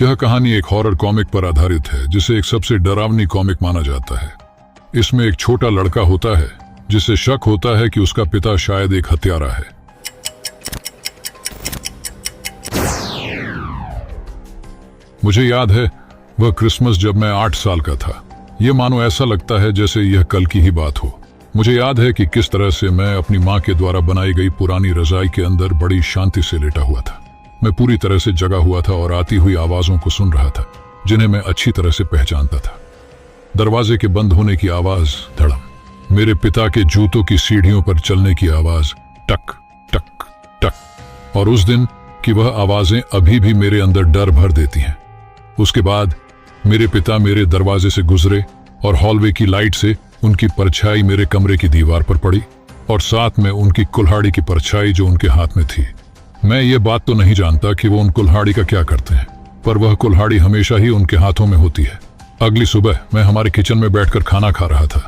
यह कहानी एक हॉरर कॉमिक पर आधारित है जिसे एक सबसे डरावनी कॉमिक माना जाता है। इसमें एक छोटा लड़का होता है जिसे शक होता है कि उसका पिता शायद एक हत्यारा है। मुझे याद है वह क्रिसमस जब मैं 8 साल का था। यह मानो ऐसा लगता है जैसे यह कल की ही बात हो। मुझे याद है कि किस तरह से मैं अपनी माँ के द्वारा बनाई गई पुरानी रजाई के अंदर बड़ी शांति से लेटा हुआ था। मैं पूरी तरह से जगा हुआ था और आती हुई आवाजों को सुन रहा था जिन्हें मैं अच्छी तरह से पहचानता था। दरवाजे के बंद होने की आवाज, धड़म, मेरे पिता के जूतों की सीढ़ियों पर चलने की आवाज, टक टक टक, और उस दिन की वह आवाजें अभी भी मेरे अंदर डर भर देती हैं। उसके बाद मेरे पिता मेरे दरवाजे से गुजरे और हॉलवे की लाइट से उनकी परछाई मेरे कमरे की दीवार पर पड़ी और साथ में उनकी कुल्हाड़ी की परछाई जो उनके हाथ में थी। मैं ये बात तो नहीं जानता कि वो उन कुल्हाड़ी का क्या करते हैं, पर वह कुल्हाड़ी हमेशा ही उनके हाथों में होती है। अगली सुबह मैं हमारे किचन में बैठकर खाना खा रहा था।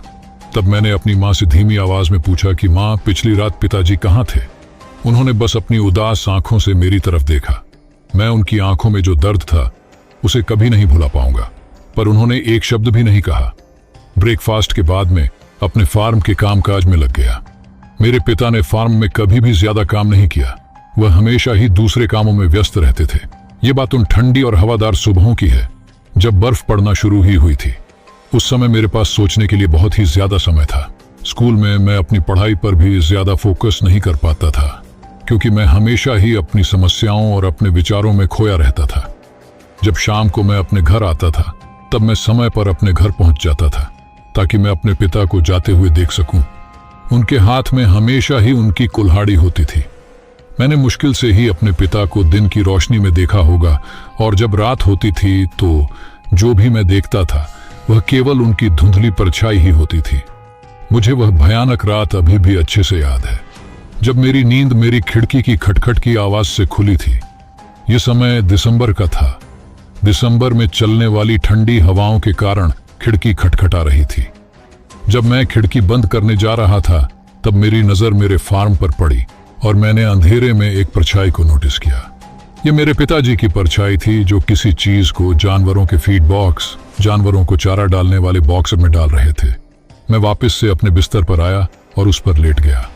तब मैंने अपनी माँ से धीमी आवाज में पूछा कि माँ, पिछली रात पिताजी कहाँ थे? उन्होंने बस अपनी उदास आंखों से मेरी तरफ देखा। मैं उनकी आंखों में जो दर्द था उसे कभी नहीं भुला पाऊंगा, पर उन्होंने एक शब्द भी नहीं कहा। ब्रेकफास्ट के बाद में अपने फार्म के कामकाज में लग गया। मेरे पिता ने फार्म में कभी भी ज्यादा काम नहीं किया। वह हमेशा ही दूसरे कामों में व्यस्त रहते थे। ये बात उन ठंडी और हवादार सुबहों की है जब बर्फ पड़ना शुरू ही हुई थी। उस समय मेरे पास सोचने के लिए बहुत ही ज्यादा समय था। स्कूल में मैं अपनी पढ़ाई पर भी ज्यादा फोकस नहीं कर पाता था क्योंकि मैं हमेशा ही अपनी समस्याओं और अपने विचारों में खोया रहता था। जब शाम को मैं अपने घर आता था तब मैं समय पर अपने घर पहुंच जाता था ताकि मैं अपने पिता को जाते हुए देख सकूं। उनके हाथ में हमेशा ही उनकी कुल्हाड़ी होती थी। मैंने मुश्किल से ही अपने पिता को दिन की रोशनी में देखा होगा और जब रात होती थी तो जो भी मैं देखता था वह केवल उनकी धुंधली परछाई ही होती थी। मुझे वह भयानक रात अभी भी अच्छे से याद है जब मेरी नींद मेरी खिड़की की खटखट की आवाज से खुली थी। यह समय दिसंबर का था। दिसंबर में चलने वाली ठंडी हवाओं के कारण खिड़की खटखटा रही थी। जब मैं खिड़की बंद करने जा रहा था तब मेरी नजर मेरे फार्म पर पड़ी और मैंने अंधेरे में एक परछाई को नोटिस किया। यह मेरे पिताजी की परछाई थी जो किसी चीज को जानवरों के फीड बॉक्स, जानवरों को चारा डालने वाले बॉक्स में डाल रहे थे। मैं वापस से अपने बिस्तर पर आया और उस पर लेट गया।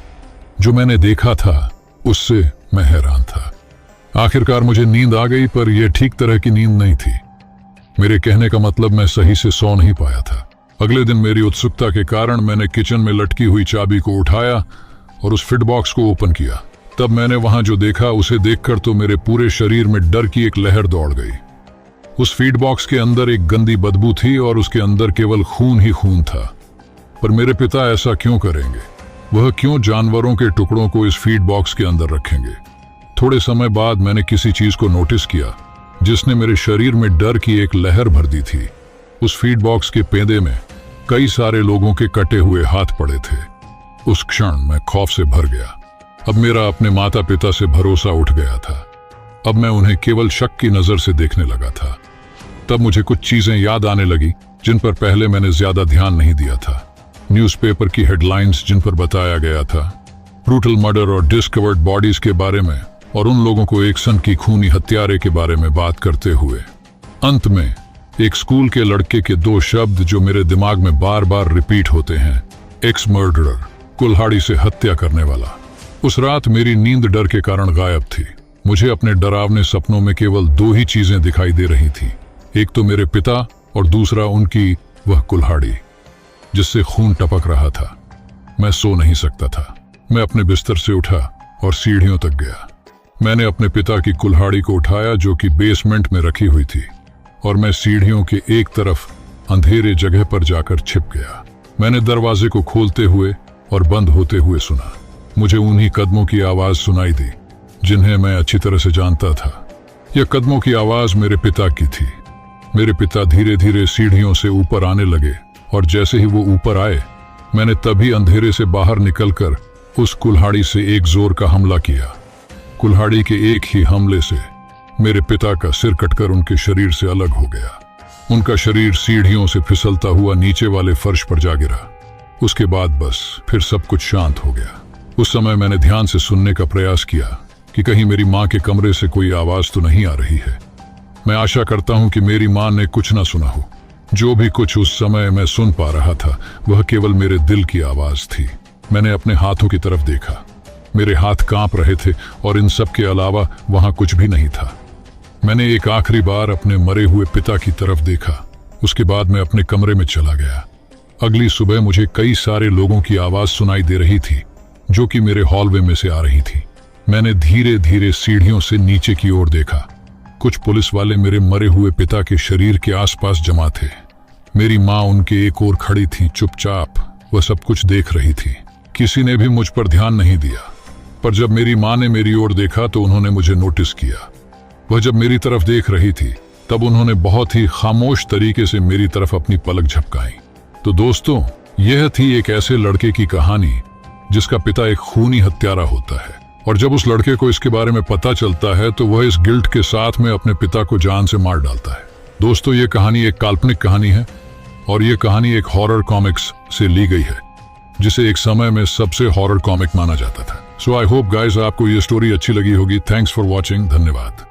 जो मैंने देखा था उससे मैं हैरान था। आखिरकार मुझे नींद आ गई, पर यह ठीक तरह की नींद नहीं थी। मेरे कहने का मतलब मैं सही से सो नहीं पाया था। अगले दिन मेरी उत्सुकता के कारण मैंने किचन में लटकी हुई चाबी को उठाया और उस फिट बॉक्स को ओपन किया। तब मैंने वहां जो देखा उसे देखकर तो मेरे पूरे शरीर में डर की एक लहर दौड़ गई। उस फीड बॉक्स के अंदर एक गंदी बदबू थी और उसके अंदर केवल खून ही खून था। पर मेरे पिता ऐसा क्यों करेंगे? वह क्यों जानवरों के टुकड़ों को इस फीड बॉक्स के अंदर रखेंगे? थोड़े समय बाद मैंने किसी चीज को नोटिस किया जिसने मेरे शरीर में डर की एक लहर भर दी थी। उस फीड बॉक्स के पेंदे में कई सारे लोगों के कटे हुए हाथ पड़े थे। उस क्षण मैं खौफ से भर गया। अब मेरा अपने माता पिता से भरोसा उठ गया था। अब मैं उन्हें केवल शक की नजर से देखने लगा था। तब मुझे कुछ चीजें याद आने लगी जिन पर पहले मैंने ज्यादा ध्यान नहीं दिया था। न्यूज़पेपर की हेडलाइंस जिन पर बताया गया था ब्रूटल मर्डर और डिस्कवर्ड बॉडीज के बारे में, और उन लोगों को एक सनकी खूनी हत्यारे के बारे में बात करते हुए अंत में एक स्कूल के लड़के के 2 शब्द जो मेरे दिमाग में बार बार रिपीट होते हैं, एक्स मर्डरर, कुल्हाड़ी से हत्या करने वाला। उस रात मेरी नींद डर के कारण गायब थी। मुझे अपने डरावने सपनों में केवल 2 ही चीजें दिखाई दे रही थी, एक तो मेरे पिता और दूसरा उनकी वह कुल्हाड़ी जिससे खून टपक रहा था। मैं सो नहीं सकता था। मैं अपने बिस्तर से उठा और सीढ़ियों तक गया। मैंने अपने पिता की कुल्हाड़ी को उठाया जो कि बेसमेंट में रखी हुई थी, और मैं सीढ़ियों के एक तरफ अंधेरे जगह पर जाकर छिप गया। मैंने दरवाजे को खोलते हुए और बंद होते हुए सुना। मुझे उन्हीं कदमों की आवाज सुनाई दी जिन्हें मैं अच्छी तरह से जानता था। यह कदमों की आवाज मेरे पिता की थी। मेरे पिता धीरे धीरे सीढ़ियों से ऊपर आने लगे और जैसे ही वो ऊपर आए मैंने तभी अंधेरे से बाहर निकलकर उस कुल्हाड़ी से एक जोर का हमला किया। कुल्हाड़ी के एक ही हमले से मेरे पिता का सिर कटकर उनके शरीर से अलग हो गया। उनका शरीर सीढ़ियों से फिसलता हुआ नीचे वाले फर्श पर जा गिरा। उसके बाद बस फिर सब कुछ शांत हो गया। उस समय मैंने ध्यान से सुनने का प्रयास किया कि कहीं मेरी माँ के कमरे से कोई आवाज तो नहीं आ रही है। मैं आशा करता हूं कि मेरी मां ने कुछ ना सुना हो। जो भी कुछ उस समय मैं सुन पा रहा था वह केवल मेरे दिल की आवाज थी। मैंने अपने हाथों की तरफ देखा। मेरे हाथ कांप रहे थे और इन सब के अलावा वहां कुछ भी नहीं था। मैंने एक आखिरी बार अपने मरे हुए पिता की तरफ देखा। उसके बाद मैं अपने कमरे में चला गया। अगली सुबह मुझे कई सारे लोगों की आवाज सुनाई दे रही थी जो कि मेरे हॉलवे में से आ रही थी। मैंने धीरे धीरे सीढ़ियों से नीचे की ओर देखा। कुछ पुलिस वाले मेरे मरे हुए पिता के शरीर के आसपास जमा थे। मेरी मां उनके एक ओर खड़ी थी, चुपचाप। वह सब कुछ देख रही थी। किसी ने भी मुझ पर ध्यान नहीं दिया। पर जब मेरी मां ने मेरी ओर देखा तो उन्होंने मुझे नोटिस किया। वह जब मेरी तरफ देख रही थी तब उन्होंने बहुत ही खामोश तरीके से मेरी तरफ अपनी पलक झपकाई। तो दोस्तों, यह थी एक ऐसे लड़के की कहानी जिसका पिता एक खूनी हत्यारा होता है, और जब उस लड़के को इसके बारे में पता चलता है तो वह इस गिल्ट के साथ में अपने पिता को जान से मार डालता है। दोस्तों, ये कहानी एक काल्पनिक कहानी है और ये कहानी एक हॉरर कॉमिक्स से ली गई है जिसे एक समय में सबसे हॉरर कॉमिक माना जाता था। सो आई होप गाइस आपको ये स्टोरी अच्छी लगी होगी। Thanks for watching. धन्यवाद।